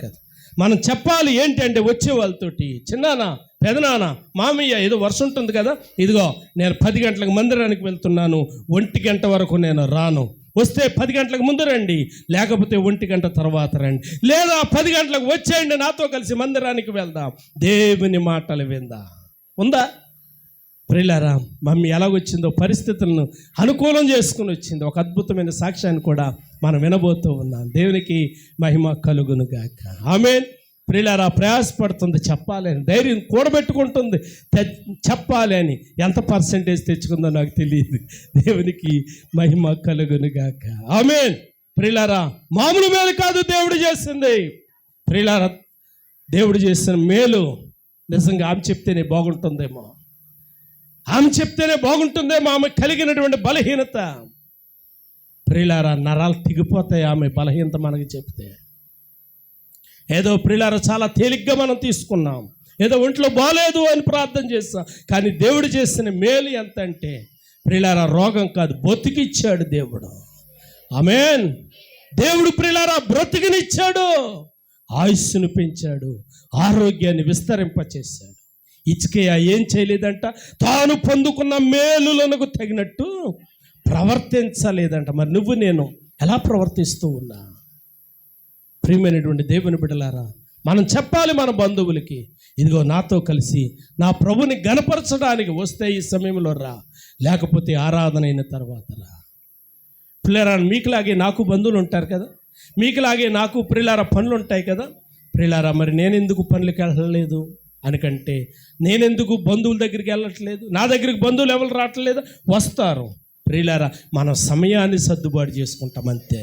కాదు, మనం చెప్పాలి. ఏంటంటే వచ్చే వాళ్ళతోటి, చిన్నానా పెదనానా మామయ్య ఏదో వర్షం ఉంటుంది కదా, ఇదిగో నేను 10 గంటలకు మందిరానికి వెళ్తున్నాను, 1 గంట వరకు నేను రాను, వస్తే 10 గంటలకు ముందు రండి, లేకపోతే 1 గంట తర్వాత రండి, లేదా 10 గంటలకు వచ్చేయండి, నాతో కలిసి మందిరానికి వెళ్దాం, దేవుని మాటలు విందా. ఉందా? ప్రియులారా, మమ్మీ ఎలాగొచ్చిందో పరిస్థితులను అనుకూలం చేసుకుని వచ్చింది. ఒక అద్భుతమైన సాక్ష్యాన్ని కూడా మనం వినబోతూ ఉన్నాం. దేవునికి మహిమ కలుగును గాక. ఆమేన్. ప్రియులారా, ప్రయాసపడుతుంది, చెప్పాలి అని ధైర్యం కూడబెట్టుకుంటుంది, చెప్పాలి అని. ఎంత పర్సెంటేజ్ తెచ్చుకుందో నాకు తెలియదు. దేవునికి మహిమ కలుగును గాక. ఆమేన్. ప్రియులారా, మామూలు మేలు కాదు దేవుడు చేసింది. ప్రియులారా, దేవుడు చేసిన మేలు నిజంగా ఆమె చెప్తేనే బాగుంటుందేమో, ఆమె చెప్తేనే బాగుంటుందేమో. ఆమె కలిగినటువంటి బలహీనత ప్రియులారా, నరాలు తెగిపోతాయి ఆమె బలహీనత మనకి చెప్తే. ఏదో ప్రియులారా చాలా తేలిగ్గా మనం తీసుకున్నాం, ఏదో ఒంట్లో బాలేదు అని ప్రార్థన చేస్తాం. కానీ దేవుడు చేసిన మేలు ఎంత అంటే ప్రియులారా, రోగం కాదు, బతికిచ్చాడు దేవుడు. ఆమేన్. దేవుడు ప్రియులారా బ్రతికినిచ్చాడు, ఆయుస్సును పెంచాడు, ఆరోగ్యాన్ని విస్తరింపచేశాడు. హిజ్కియా ఏం చేయలేదంట, తాను పొందుకున్న మేలులకు తగినట్టు ప్రవర్తించలేదంట. మరి నువ్వు నేను ఎలా ప్రవర్తిస్తూ ఉన్నా? ప్రియమైనటువంటి దేవుని బిడ్డలారా, మనం చెప్పాలి మన బంధువులకి, ఇదిగో నాతో కలిసి నా ప్రభుని గణపరచడానికి వస్తే ఈ సమయంలో రా, లేకపోతే ఆరాధన అయిన తర్వాత రా. పిల్లరా, మీకులాగే నాకు బంధువులు ఉంటారు కదా, మీకులాగే నాకు ప్రియులారా పనులు ఉంటాయి కదా. ప్రియులారా, మరి నేనెందుకు పనులకి వెళ్ళలేదు అనుకంటే, నేనెందుకు బంధువుల దగ్గరికి వెళ్ళట్లేదు, నా దగ్గరికి బంధువులు ఎవరు రావట్లేదు, వస్తారు. ప్రియులారా, మనం సమయాన్ని సర్దుబాటు చేసుకుంటాం అంతే.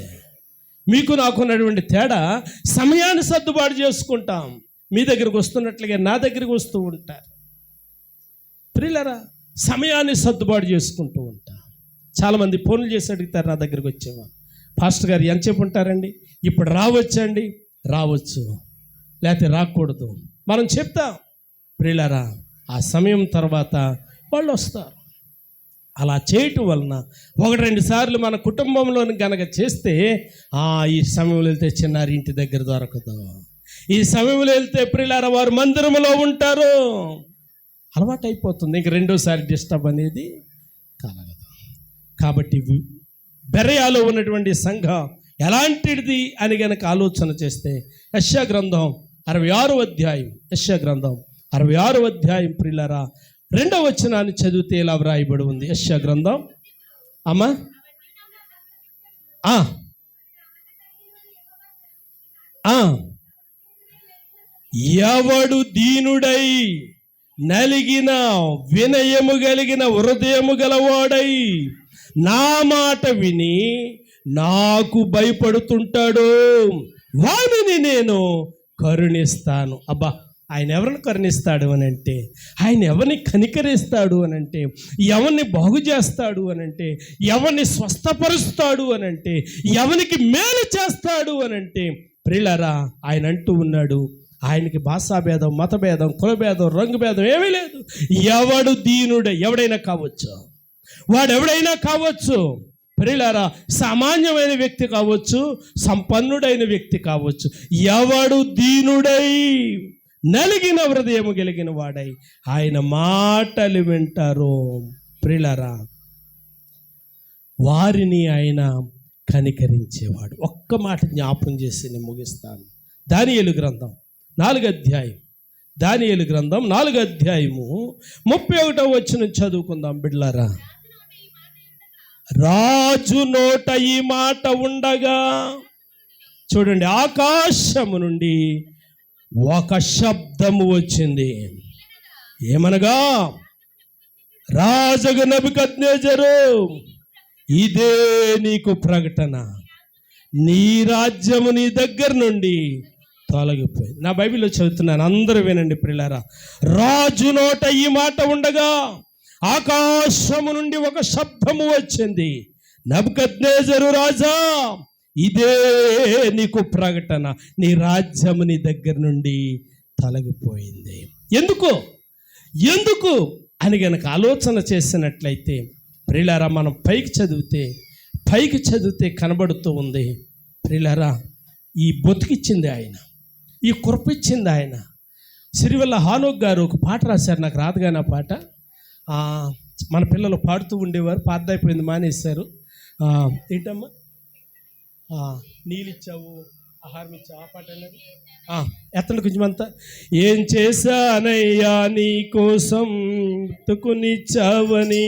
మీకు నాకున్నటువంటి తేడా, సమయాన్ని సర్దుబాటు చేసుకుంటాం. మీ దగ్గరికి వస్తున్నట్లుగా నా దగ్గరికి వస్తూ ఉంటారు. ప్రియులారా, సమయాన్ని సర్దుబాటు చేసుకుంటూ ఉంటాం. చాలామంది ఫోన్లు చేసి అడుగుతారు నా దగ్గరికి వచ్చేవాళ్ళు, పాస్టర్ గారు ఎంతసేపు ఉంటారండి, ఇప్పుడు రావచ్చండి, రావచ్చు, లేకపోతే రాకూడదు. మనం చెప్తాం. ప్రియులారా, ఆ సమయం తర్వాత వాళ్ళు వస్తారు. అలా చేయటం వలన 1-2 సార్లు మన కుటుంబంలోని గనక చేస్తే, ఈ సమయంలో వెళ్తే చిన్నారి ఇంటి దగ్గర దొరకదు, ఈ సమయంలో వెళ్తే ప్రియులారా వారు మందిరంలో ఉంటారు, అలవాటు అయిపోతుంది. ఇంక 2వ సారి డిస్టర్బ్ అనేది కలగదు. కాబట్టి బెరయాలో ఉన్నటువంటి సంఘం ఎలాంటిది అని గనక ఆలోచన చేస్తే, యెషయా గ్రంథం 66వ అధ్యాయం, యెషయా గ్రంథం 66వ అధ్యాయం ప్రియులారా 2వ వచనాన్ని చదివితే ఇలా వ్రాయబడి ఉంది. యెషయా గ్రంథం అమ్మా ఎవడు దీనుడై నలిగిన వినయము కలిగిన హృదయము గలవాడై నా మాట విని నాకు భయపడుతుంటాడు, వానిని నేను కరుణిస్తాను. అబ్బా, ఆయన ఎవరిని కరుణిస్తాడు అని అంటే, ఆయన ఎవరిని కనికరిస్తాడు అని అంటే, ఎవరిని బాగు చేస్తాడు అని అంటే, ఎవరిని స్వస్థపరుస్తాడు అని అంటే, ఎవరికి మేలు చేస్తాడు అని అంటే, ప్రియులారా ఆయన అంటూ ఉన్నాడు, ఆయనకి భాషాభేదం, మతభేదం, కులభేదం, రంగు భేదం ఏమీ లేదు. ఎవడు దీనుడే, ఎవడైనా కావచ్చు, వాడెవడైనా కావచ్చు. ప్రియులారా, సామాన్యమైన వ్యక్తి కావచ్చు, సంపన్నుడైన వ్యక్తి కావచ్చు, ఎవడు దీనుడై నలిగిన హృదయము కలిగిన వాడై ఆయన మాటలు వింటారో ప్రియులారా వారిని ఆయన కనికరించేవాడు. ఒక్క మాట జ్ఞాపం చేసి నేను ముగిస్తాను. దానియేలు గ్రంథం 4వ అధ్యాయం, దానియేలు గ్రంథం 4వ అధ్యాయము 31వ వచనం చదువుకుందాం బిడ్డలారా. రాజు నోట ఈ మాట ఉండగా, చూడండి, ఆకాశము నుండి ఒక శబ్దము వచ్చింది. ఏమనగా, రాజగు నెబుకద్నెజరు, ఇదే నీకు ప్రకటన, నీ రాజ్యము నీ దగ్గర నుండి తొలగిపోయింది. నా బైబిల్లో చదువుతున్నాను, అందరూ వినండి ప్రియులారా. రాజు నోట ఈ మాట ఉండగా ఆకాశము నుండి ఒక శబ్దము వచ్చింది. నెబుకద్నెజరు రాజా, ఇదే నీకు ప్రకటన, నీ రాజ్యము నీ దగ్గర నుండి తొలగిపోయింది. ఎందుకు అని గనక ఆలోచన చేసినట్లయితే ప్రియులారా, మనం పైకి చదివితే కనబడుతూ ఉంది. ప్రియులారా, ఈ బొతికిచ్చింది ఆయన, ఈ కృపిచ్చింది ఆయన. సిరివెల్ల హానోక్ గారు ఒక పాట రాశారు, నాకు రాదుగా నా పాట. మన పిల్లలు పాడుతూ ఉండేవారు, పాట అయిపోయింది, మానేశారు. ఏంటమ్మా, నీళ్ళిచ్చావు, ఆహారం ఇచ్చావు, ఆ పాట అన్నది ఎత్తండి కొంచెమంతా. ఏం చేశానయ్యా నీ కోసం తుకునిచ్చావని,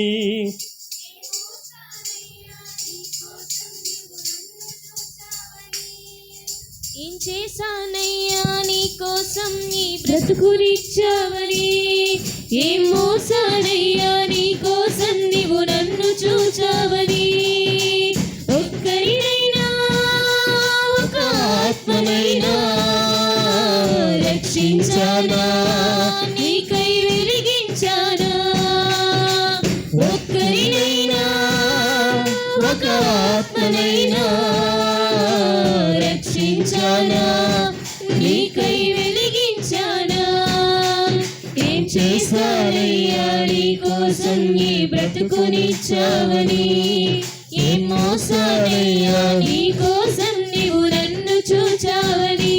ఏం చేశానయ్యా నీ కోసం నీ బ్రతుకునిచ్చావని, ఏం మోసానయ్యా నీ కోసం నీవు నన్ను చూచావని, ఒక్కరినైనా ఒక ఆత్మనైనా రక్షించ ఒక్కరినైనా ఒక ఆత్మనైనా రక్షించానా, నీకై వెలిగించానా. ఏం చేశానయ్యా నీ కోసం ఈ బ్రతుకునిచ్చావని, ఏం మోసానయ్యా నీ కోసం నీవు నన్ను చూచావని.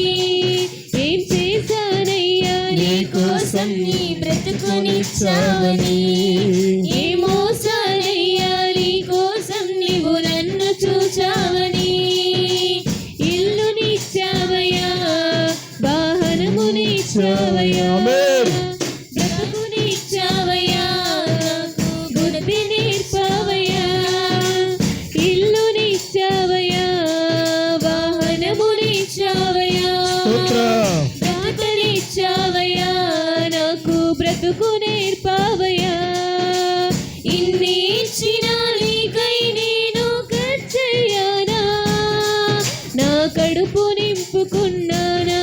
ఏం చేశానయ్యా నీ కోసం నీ బ్రతుకునిచ్చావని, ఏం మోసానయ్యా నీ కోసం నీవు నన్ను చూచావని. ఇల్లునిచ్చావయ్యా, వాహనమునిచ్చావయ్యా, బ్రతుకునిచ్చావయ్యా, నాకు గుణతి నేర్పావయ్యా. ఇల్లునిచ్చావయ్యా, వాహనమునిచ్చావయ్యా, బ్రతుకునిచ్చావయ్యా, నాకు బ్రతుకు నేర్పావయ్యా. ఇన్ని ఇచ్చిన నీకై నేను ఖర్చయ్యానా, నా కడుపు నింపుకున్నానా.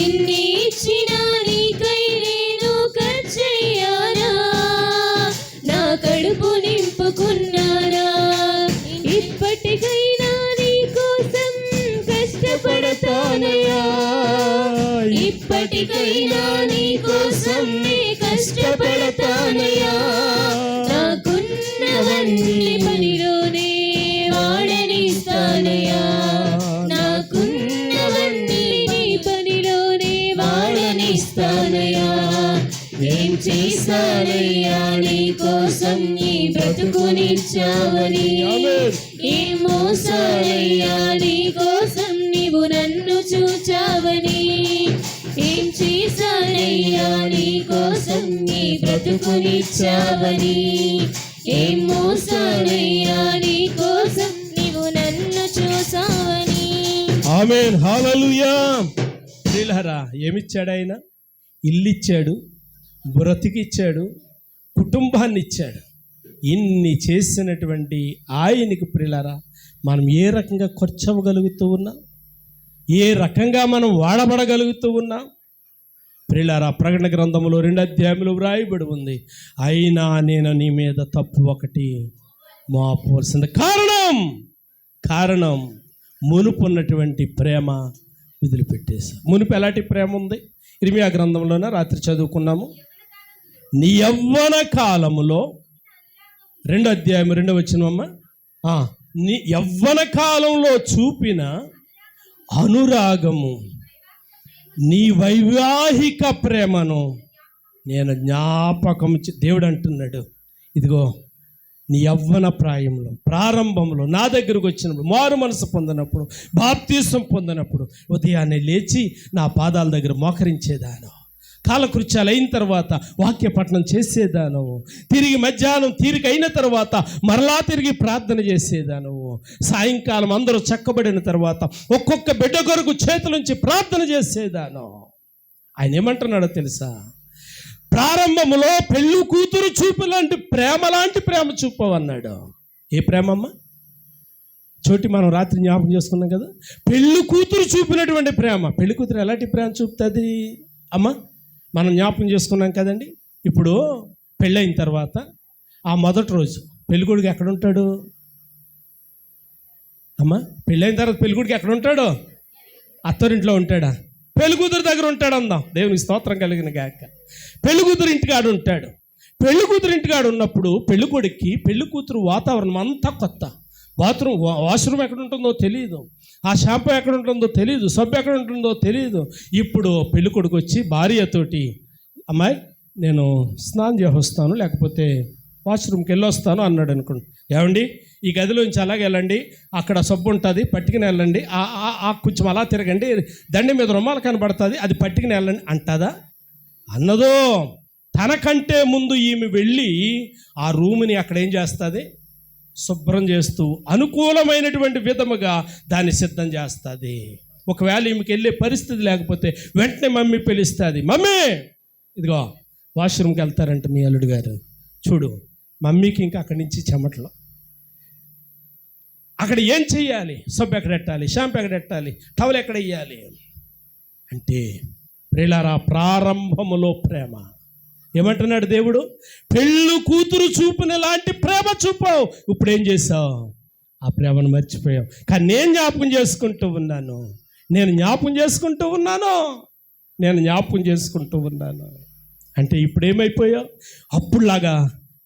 ఇన్ని ఇచ్చిన నీకై నేను ఖర్చయ్యానా, నా కడుపు నింపుకున్నానా. ఇప్పటికైనా నీ కోసం కష్టపడతానయ్యా, ఇప్పటికైనా నీ కోసం నే కష్టపడతానయ్యా. నాకున్నవన్నీ పనిలోనే వాడనిస్తానయ్యా, నాకున్నవన్నీ నీ పనిలోనే వాడనిస్తానయ్యా. ఏం చేశానయ్యా నీ కోసం నీ బ్రతుకునిచ్చావని, ఏం మోసానయ్యా నీ కోసం నీవు నన్ను చూచావని. ఏం చేశానయ్యా నీ కోసం నీ బ్రతుకునిచ్చావని, ఏం మోసానయ్యా నీ కోసం నీవు నన్ను చూసావని. ఆమేన్, హల్లెలూయా. ప్రియులారా, ఏమిచ్చాడు ఆయన? ఇల్లిచ్చాడు, బ్రతికిచ్చాడు, కుటుంబాన్ని ఇచ్చాడు. ఇన్ని చేసినటువంటి ఆయనకి ప్రియులారా మనం ఏ రకంగా ఖర్చు అవ్వగలుగుతూ ఉన్నాం, ఏ రకంగా మనం వాడబడగలుగుతూ ఉన్నాం? ప్రియులారా, ప్రకటన గ్రంథంలో 2 అధ్యాయంలో వ్రాయబడి ఉంది, అయినా నేను నీ మీద తప్పు ఒకటి మోపవలసింది. కారణం మునుపు ఉన్నటువంటి ప్రేమ వదిలిపెట్టేశా. మునుపు ఎలాంటి ప్రేమ ఉంది? ఇర్మియా గ్రంథంలోనే రాత్రి చదువుకున్నాము. నీ యవ్వన కాలములో 2 అధ్యాయం 2 వచనమ్మ, నీ యవ్వన కాలంలో చూపిన అనురాగము, నీ వైవాహిక ప్రేమను నేను జ్ఞాపకం దేవుడు అంటున్నాడు. ఇదిగో నీ యవ్వన ప్రాయంలో, ప్రారంభంలో నా దగ్గరకు వచ్చినప్పుడు, మారు మనసు పొందినప్పుడు, బాప్తీసం పొందినప్పుడు ఉదయాన్నే లేచి నా పాదాల దగ్గర మోకరించేదాను. కాలకృత్యాలు అయిన తర్వాత వాక్య పఠనం చేసేదాను. తిరిగి మధ్యాహ్నం తీరిక అయిన తర్వాత మరలా తిరిగి ప్రార్థన చేసేదాను. సాయంకాలం అందరూ చక్కబడిన తర్వాత ఒక్కొక్క బిడ్డ కొరకు చేతుల నుంచి ప్రార్థన చేసేదాను. ఆయన ఏమంటున్నాడో తెలుసా? ప్రారంభంలో పెళ్ళి కూతురు చూపు లాంటి ప్రేమ చూపవన్నాడు. ఏ ప్రేమమ్మ? చోటి మనం రాత్రి జ్ఞాపకం చేసుకున్నాం కదా, పెళ్ళి కూతురు చూపినటువంటి ప్రేమ. పెళ్లి కూతురు ఎలాంటి ప్రేమ చూపుతుంది అమ్మ? మనం జ్ఞాపకం చేసుకున్నాం కదండి. ఇప్పుడు పెళ్ళైన తర్వాత ఆ మొదటి రోజు పెళ్ళికొడుకు ఎక్కడ ఉంటాడు అమ్మ? పెళ్ళైన తర్వాత పెళ్ళికొడుకు ఎక్కడ ఉంటాడు? అత్తరింట్లో ఉంటాడా? పెళ్ళికూతురు దగ్గర ఉంటాడు అందాం. దేవునికి స్తోత్రం కలిగిన గాక. పెళ్ళికూతురు ఇంటికాడ ఉంటాడు. పెళ్ళికూతురు ఇంటికాడ ఉన్నప్పుడు పెళ్ళికొడుక్కి పెళ్ళికూతురు వాతావరణం అంతా కొత్త. వాష్రూమ్ ఎక్కడ ఉంటుందో తెలియదు, ఆ షాంపూ ఎక్కడ ఉంటుందో తెలియదు, సబ్బు ఎక్కడ ఉంటుందో తెలియదు. ఇప్పుడు పెళ్ళికొడుకు వచ్చి భార్యతోటి, అమ్మాయి నేను స్నానం చేస్తాను, లేకపోతే వాష్రూమ్కి వెళ్ళొస్తాను అన్నాడు అనుకోండి. ఏమండి ఈ గదిలోంచి అలాగే వెళ్ళండి, అక్కడ సబ్బు ఉంటుంది పట్టుకుని వెళ్ళండి, కొంచెం అలా తిరగండి, దండి మీద రుమాలు కనబడుతుంది అది పట్టుకుని వెళ్ళండి అంటదా? అన్నదో. తనకంటే ముందు ఈమె వెళ్ళి ఆ రూమ్ని అక్కడ ఏం చేస్తుంది? శుభ్రం చేస్తూ అనుకూలమైనటువంటి విధముగా దాన్ని సిద్ధం చేస్తుంది. ఒకవేళ ఈమెకి వెళ్ళే పరిస్థితి లేకపోతే వెంటనే మమ్మీ పిలుస్తుంది, మమ్మీ ఇదిగో వాష్రూమ్కి వెళ్తారంట మీ అల్లుడు గారు, చూడు మమ్మీకి ఇంకా అక్కడి నుంచి చెమటలు. అక్కడ ఏం చెయ్యాలి? సబ్బు ఎక్కడ పెట్టాలి, షాంపూ ఎక్కడ పెట్టాలి, టవల్ ఎక్కడ వేయాలి అంటే ప్రియులారా ప్రారంభములో ప్రేమ, ఏమంటున్నాడు దేవుడు? పెళ్ళు కూతురు చూపున లాంటి ప్రేమ చూపావు, ఇప్పుడు ఏం చేసావు? ఆ ప్రేమను మర్చిపోయావు. కానీ నేను జ్ఞాపకం చేసుకుంటూ ఉన్నాను, నేను జ్ఞాపకం చేసుకుంటూ ఉన్నాను. అంటే ఇప్పుడు ఏమైపోయావు? అప్పుడులాగా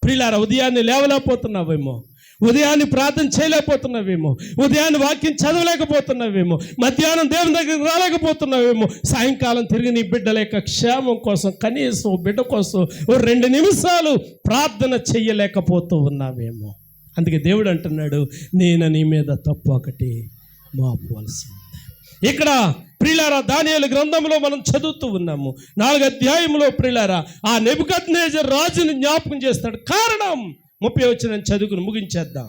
ప్రియులారా ఉదయాన్నే లేవలేకపోతున్నావేమో, ఉదయాన్ని ప్రార్థన చేయలేకపోతున్నావేమో, ఉదయాన్ని వాక్యం చదవలేకపోతున్నావేమో, మధ్యాహ్నం దేవుని దగ్గరికి రాలేకపోతున్నావేమో, సాయంకాలం తిరిగి నీ బిడ్డల యొక్క క్షేమం కోసం కనీసం బిడ్డ కోసం 2 నిమిషాలు ప్రార్థన చెయ్యలేకపోతూ ఉన్నావేమో. అందుకే దేవుడు అంటున్నాడు, నేను నీ మీద తప్పు ఒకటి మోపవలసి ఉంది. ఇక్కడ ప్రియులారా దానియేలు గ్రంథంలో మనం చదువుతూ ఉన్నాము. 4వ అధ్యాయంలో ప్రియులారా ఆ నెబుకద్నెజర్ రాజుని జ్ఞాపకం చేస్తాడు. కారణం 30వ వచనం చదువుకుని ముగించేద్దాం.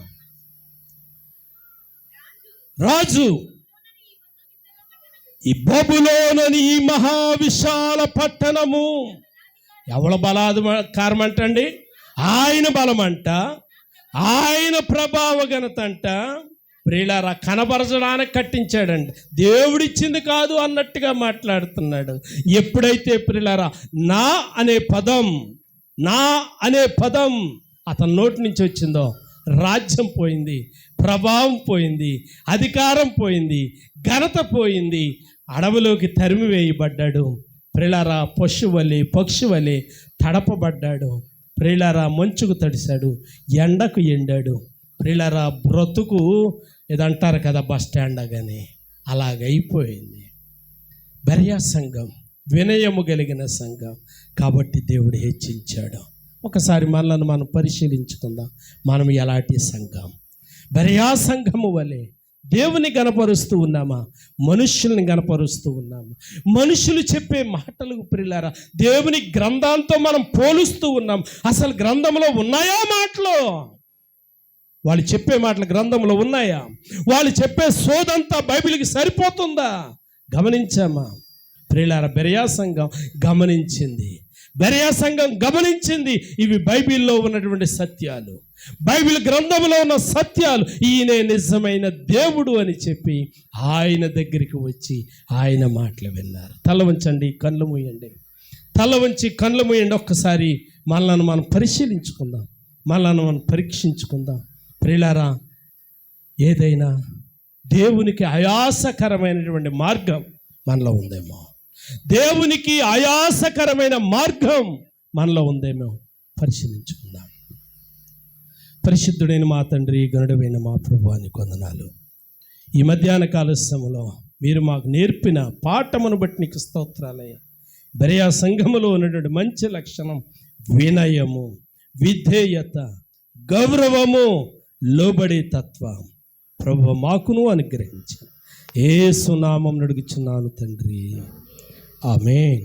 రాజు ఈ బబులోనని ఈ మహావిశాల పట్టణము ఎవల బలాధికారం అంటండి? ఆయన బలమంట, ఆయన ప్రభావ ఘనత అంట. ప్రియులారా కనబరచడానికి కట్టించాడండి, దేవుడిచ్చింది కాదు అన్నట్టుగా మాట్లాడుతున్నాడు. ఎప్పుడైతే ప్రియులారా నా అనే పదం అతని నోటి నుంచి వచ్చిందో, రాజ్యం పోయింది, ప్రభావం పోయింది, అధికారం పోయింది, ఘనత పోయింది. అడవిలోకి తరిమి వేయబడ్డాడు. ప్రియులారా పక్షి వలె తడపబడ్డాడు. ప్రియులారా మంచుకు తడిశాడు, ఎండకు ఎండాడు. ప్రియులారా బ్రతుకు ఇదంటారు కదా బస్ స్టాండ్ అని, అలాగైపోయింది. బెరయా సంఘం వినయము కలిగిన సంఘం కాబట్టి దేవుడు హెచ్చించాడు. ఒకసారి మనల్ని మనం పరిశీలించుకుందాం. మనం ఎలాంటి సంఘం? బెరయా సంఘము వలె దేవుని గనపరుస్తూ ఉన్నామా? మనుషుల్ని గనపరుస్తూ ఉన్నామా? మనుషులు చెప్పే మాటలకు ప్రియులారా దేవుని గ్రంథంతో మనం పోలుస్తూ ఉన్నాం. అసలు గ్రంథంలో ఉన్నాయా మాటలు? వాళ్ళు చెప్పే మాటలు గ్రంథంలో ఉన్నాయా? వాళ్ళు చెప్పే సోదంతా బైబిల్కి సరిపోతుందా? గమనించామా? ప్రియులారా బెరయా సంఘం గమనించింది ఇవి బైబిల్లో ఉన్నటువంటి సత్యాలు, బైబిల్ గ్రంథంలో ఉన్న సత్యాలు. ఈయనే నిజమైన దేవుడు అని చెప్పి ఆయన దగ్గరికి వచ్చి ఆయన మాటలు విన్నారు. తల వంచండి, కళ్ళు మూయండి. ఒక్కసారి మనల్ని మనం పరిశీలించుకుందాం, మనల్ని మనం పరీక్షించుకుందాం. ప్రియులారా ఏదైనా దేవునికి ఆయాసకరమైనటువంటి మార్గం మనలో ఉందేమో, దేవునికి ఆయాసకరమైన మార్గం మనలో ఉందేమో పరిశీలించుకుందాం. పరిశుద్ధుడైన మా తండ్రి, గనుడైన మా ప్రభువానికి వందనాలు. ఈ మధ్యాహ్న కాల సమయంలో మీరు మాకు నేర్పిన పాఠమును బట్టి నీకు స్తోత్రాలయ్యా. బెరయా సంఘములో ఉన్నటువంటి మంచి లక్షణం వినయము, విధేయత, గౌరవము, లోబడే తత్వం ప్రభువు మాకును అనుగ్రహించు. యేసు నామమున అడుగుచున్నాను తండ్రి, ఆమేన్.